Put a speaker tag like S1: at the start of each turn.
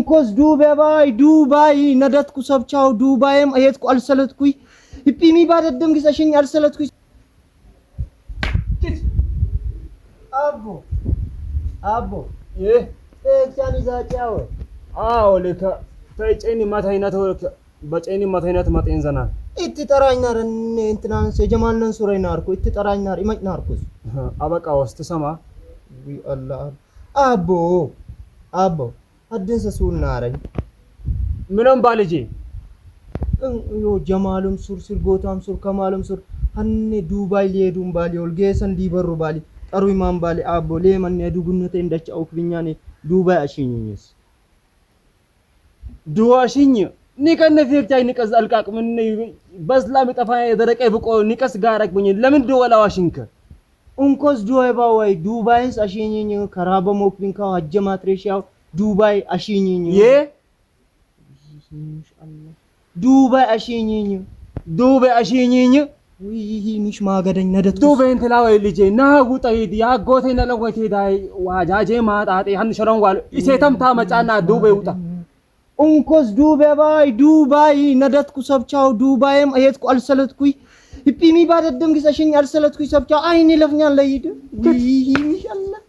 S1: እንኮስ ዱባይ ነደትኩ ሰብቻው ዱባይም እየትኩ አልሰለትኩኝ ይፒሚ ባደደም ግሰሽኝ አልሰለትኩኝ አቦ እቻኒ ዛጫው
S2: አዎ ለካ ተጨኒ ማታይናት በጨኒ ማታይናት ማጤንዘና
S1: ኢትጠራኝናር እንትናን ሰጀማንን ሱራይናርኩ ኢትጠራኝናር ይመጭናርኩስ
S2: አበቃ ወስተ ሰማ
S1: ዊ አላህ አቦ አድንሰ ሱናረኝ
S2: ምንም ባልጂ
S1: ዮ ጀማሉም ሱር ጎታም ሱር ከማሉም ሱር ሀኔ ዱባይ ሊሄዱም ባሊ ወልጌሰን ሊበሩ ባሊ ጠሩይ ማን ባሊ አቦ ለማን ያዱጉነቴ እንደቻው ክብኛኔ ዱባይ አሽኝኝስ
S2: ዱዋሽኝ ንቀነ ፍርቻይ ንቀስ አልቃቅ ምን በስላም ጠፋ የደረቀ ብቆ ንቀስ ጋራክ ብኝ ለምን ደወላዋሽንከ
S1: እንኮስ ዱባይ ዱባይስ አሽኝኝ ከራበ ሞክቢንካ አጀማትሬሻው ዱባይ አሽኝኝ ኢንሻአላህ ዱባይ አሽኝኝ ወይ ሚሽ ማገደኝ ነደት
S2: ዱባይ እንትላው ልጄ ና ጉጣይድ ያጎቴ ነለወቴ ዳይ ዋጃጄ ማጣጤ ሀን ሸሮን ዋል ኢሴተምታ መጫና ዱባይ ውጣ
S1: እንኮስ ዱባይ ነደትኩ ሰብቻው ዱባይም እየትኩ አልሰለትኩኝ ይፒሚ ባደደም ግሰሽኝ አልሰለትኩኝ ሰብቻው አይኔ ለፍኛን ለይድ ወይ ኢንሻአላህ